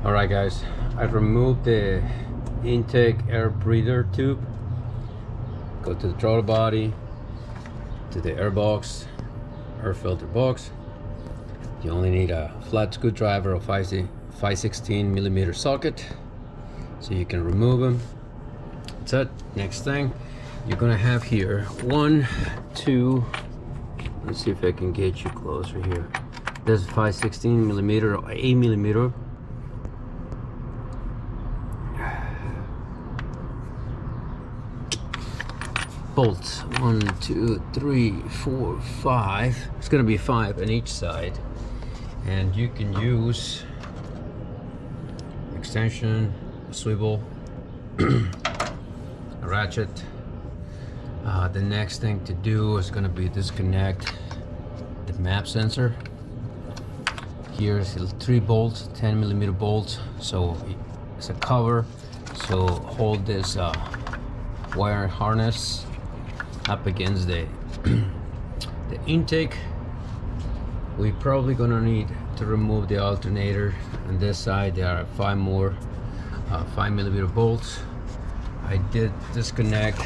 Alright guys, I've removed the intake air breather tube. Go to the throttle body, to the air box, air filter box. You only need a flat screwdriver of 5/16 millimeter socket, so you can remove them. That's it. Next thing you're gonna have here, one, two, let's see if I can get you closer here. This is 5/16 millimeter or 8 millimeter. Bolts, 1, 2, 3, 4, 5. It's gonna be 5 on each side, and you can use extension, a swivel, a ratchet. The next thing to do is gonna be disconnect the map sensor. Here's 3 bolts, 10 millimeter bolts, so it's a cover. So hold this wire harness up against the the intake. We're probably gonna need to remove the alternator. On this side there are 5 more 5 millimeter bolts. I did disconnect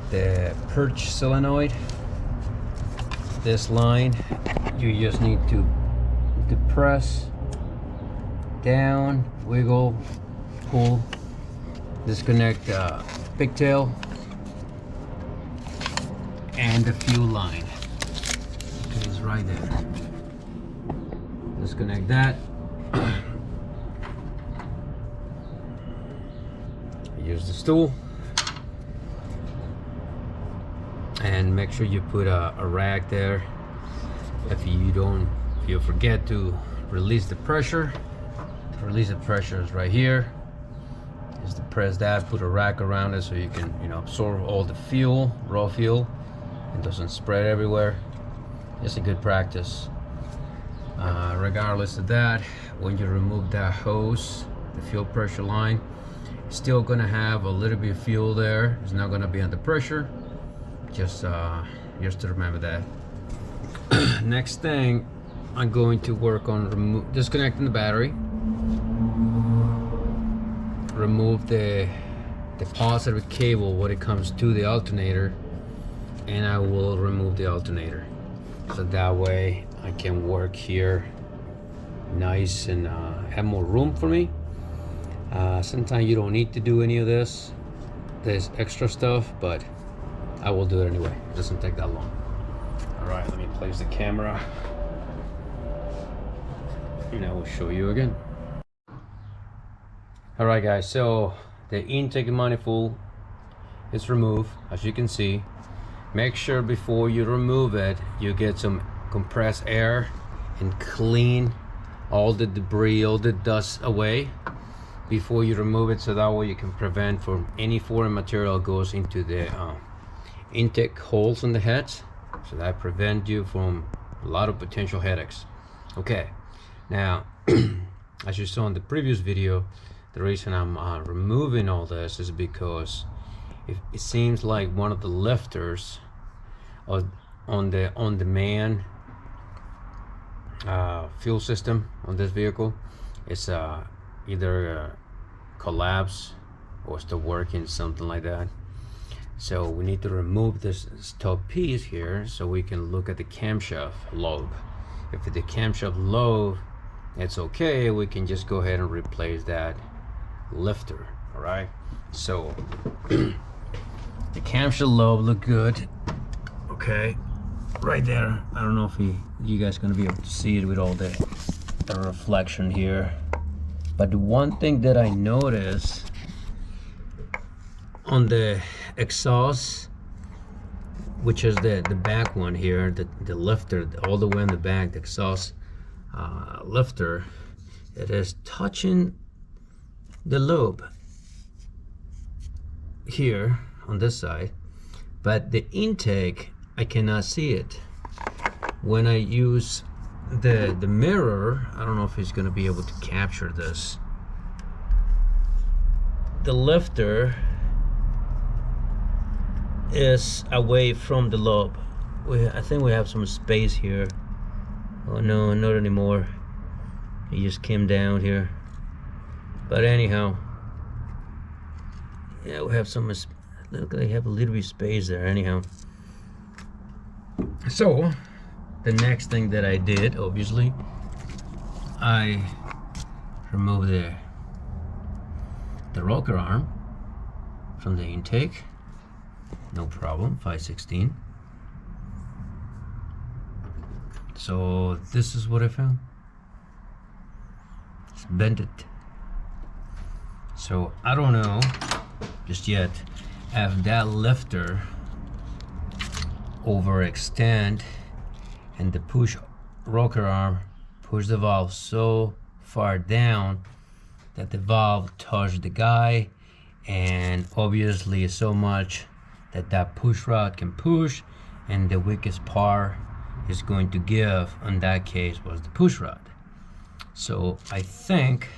the perch solenoid. This line you just need to press down, wiggle, pull, disconnect pigtail and the fuel line. Okay, it's right there. Disconnect that. Use the stool and make sure you put a rag there. If you forget to release the pressure, is right here. Just to press that, put a rack around it so you can absorb all the fuel, raw fuel. It doesn't spread everywhere. It's a good practice. Regardless of that, when you remove that hose, the fuel pressure line, it's still gonna have a little bit of fuel there. It's not gonna be under pressure. Just to remember that. Next thing, I'm going to work on disconnecting the battery. Remove the positive cable when it comes to the alternator, and I will remove the alternator, so that way I can work here nice and have more room for me. Sometimes you don't need to do any of this. There's extra stuff, but I will do it anyway. It doesn't take that long. All right, let me place the camera and I will show you again. All right guys, so the intake manifold is removed, as you can see. Make sure before you remove it, you get some compressed air and clean all the debris, all the dust away before you remove it, so that way you can prevent from any foreign material goes into the intake holes in the heads, so that prevent you from a lot of potential headaches. Okay, now as you saw in the previous video, the reason I'm removing all this is because it seems like one of the lifters on the main fuel system on this vehicle is either collapse or still working, something like that. So we need to remove this top piece here so we can look at the camshaft lobe. If the camshaft lobe, it's okay, we can just go ahead and replace that lifter. All right, so the camshaft lobe look good. Okay, right there. I don't know if you guys gonna be able to see it with all the reflection here, but the one thing that I noticed on the exhaust, which is the back one here, the lifter all the way in the back, the exhaust lifter, it is touching the lobe here on this side, but the intake I cannot see it. When I use the mirror, I don't know if it's going to be able to capture this. The lifter is away from the lobe. I think we have some space here. Oh no, not anymore. He just came down here. But anyhow, yeah, we have some, look, they have a little bit of space there. Anyhow, so the next thing that I did, obviously, I removed the rocker arm from the intake. No problem, 5/16. So this is what I found. It's bended. So I don't know just yet if that lifter overextend and the push rocker arm push the valve so far down that the valve touched the guy, and obviously so much that that push rod can push, and the weakest part is going to give in that case was the push rod. So I think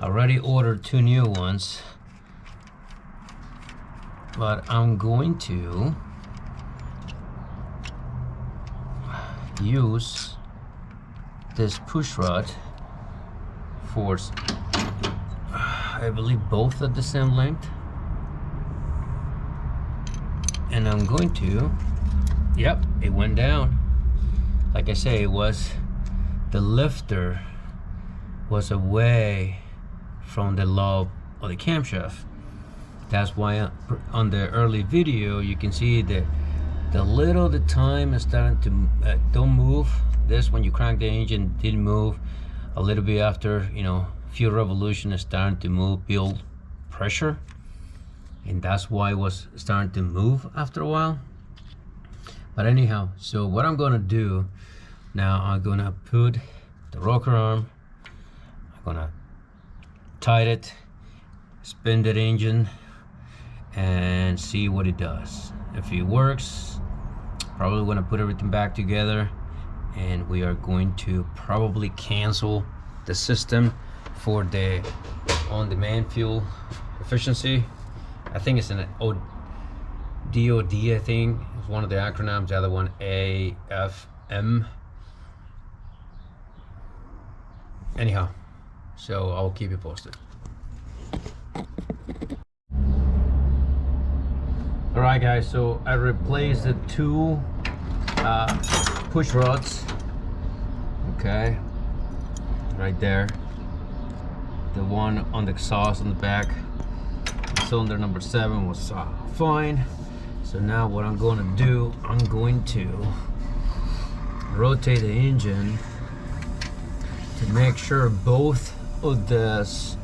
I already ordered 2 new ones, but I'm going to use this push rod for, I believe, both at the same length, and I'm going to, yep, it went down. Like I say, it was, the lifter was away from the lobe of the camshaft. That's why on the early video you can see that the time is starting to don't move. This, when you crank the engine, didn't move. A little bit after, you know, few revolution is starting to move, build pressure, and that's why it was starting to move after a while. But anyhow, so what I'm gonna do now, I'm gonna put the rocker arm, I'm gonna tighten it, spin that engine, and see what it does. If it works, probably gonna put everything back together, and we are going to probably cancel the system for the on-demand fuel efficiency. I think it's an DOD, I think it's one of the acronyms, the other one AFM. Anyhow, so I'll keep you posted. All right guys, so I replaced the 2 push rods, okay, right there. The one on the exhaust on the back, cylinder number 7 was fine. So now what I'm going to do, I'm going to rotate the engine to make sure both of this,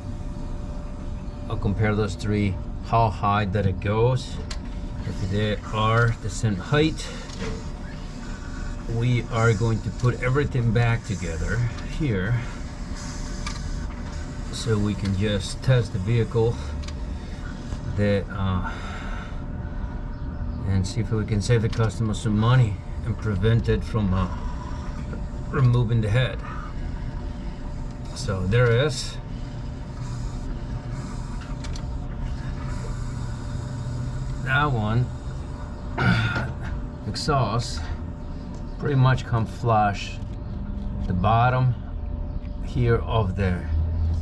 I'll compare those 3, how high that it goes. If they are the same height, we are going to put everything back together here so we can just test the vehicle that and see if we can save the customer some money and prevent it from removing the head. So there it is. That one, exhaust, pretty much come flush the bottom here of the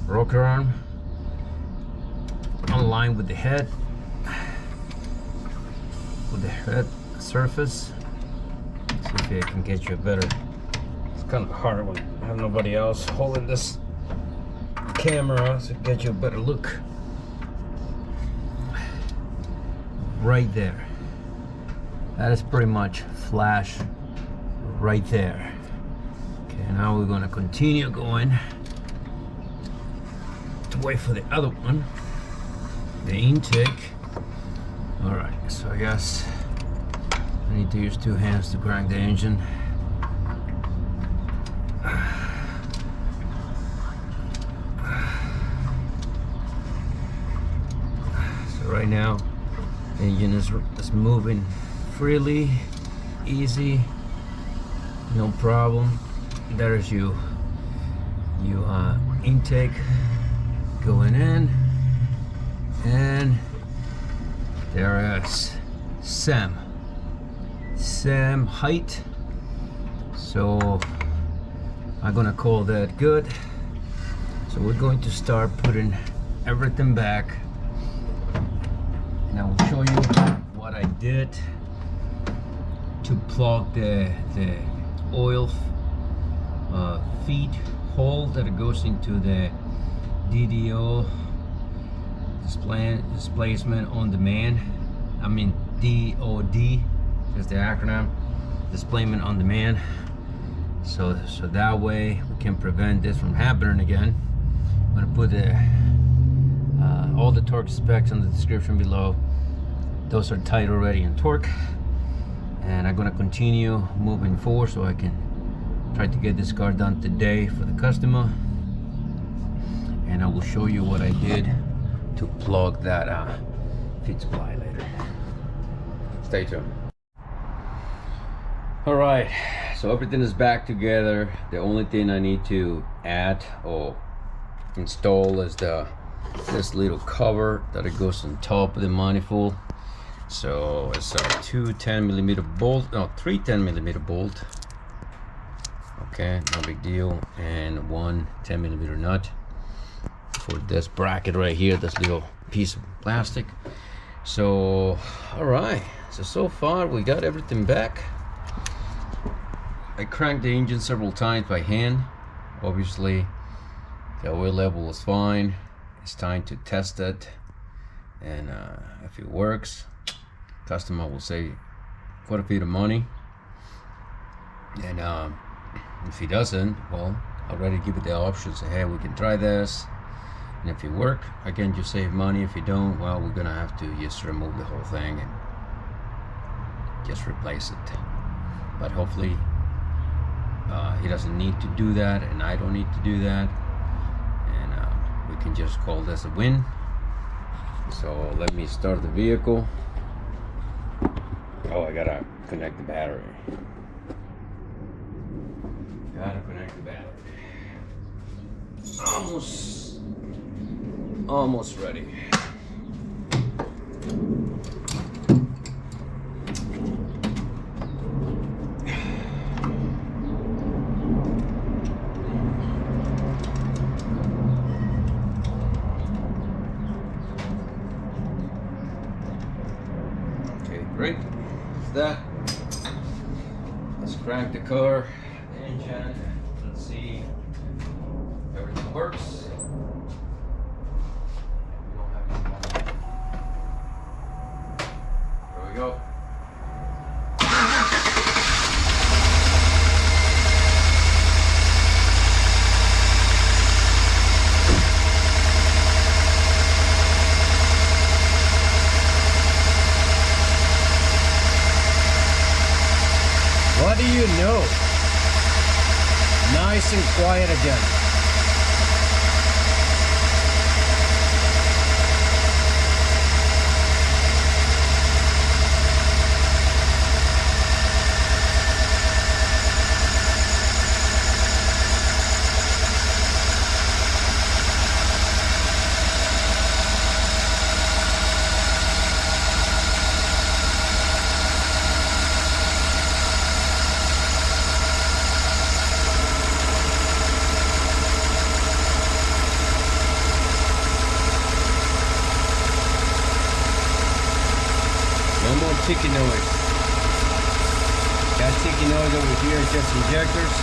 rocker arm on line with the head surface. Let's see if I can get you a better, it's kind of hard when I have nobody else holding this camera, so get you a better look. Right there, that is pretty much flash right there. Okay, now we're going to continue going to wait for the other one, the intake. All right, so I guess I need to use 2 hands to crank the engine. So right now the engine is moving freely, easy, no problem. There's you intake going in, and there is same height. So I'm gonna call that good. So we're going to start putting everything back, and I will show you what I did to plug the oil feed hole that it goes into the DDO displacement on demand. I mean DOD is the acronym, displacement on demand. So that way we can prevent this from happening again. I'm gonna put all the torque specs in the description below. Those are tight already in torque, and I'm gonna continue moving forward so I can try to get this car done today for the customer, and I will show you what I did to plug that feed supply later. Stay tuned. All right, so everything is back together. The only thing I need to add or install is this little cover that it goes on top of the manifold. So it's three 10 millimeter bolt, okay, no big deal, and one 10 millimeter nut for this bracket right here, this little piece of plastic. So all right, so far we got everything back. I cranked the engine several times by hand. Obviously the oil level is fine. It's time to test it, and if it works, customer will save quite a bit of money, and if he doesn't, well, I'll already give it the option, say, hey, we can try this, and if it work, again, you save money. If you don't, well, we're gonna have to just remove the whole thing and just replace it. But hopefully he doesn't need to do that, and I don't need to do that, and we can just call this a win. So let me start the vehicle. Oh, I gotta connect the battery. Gotta connect the battery. Almost ready. Okay, great. That. Let's crank the car, the engine. Let's see if everything works. We don't have any more. There we go. What do you know? Nice and quiet again. No more ticking noise. Got ticking noise over here, just injectors.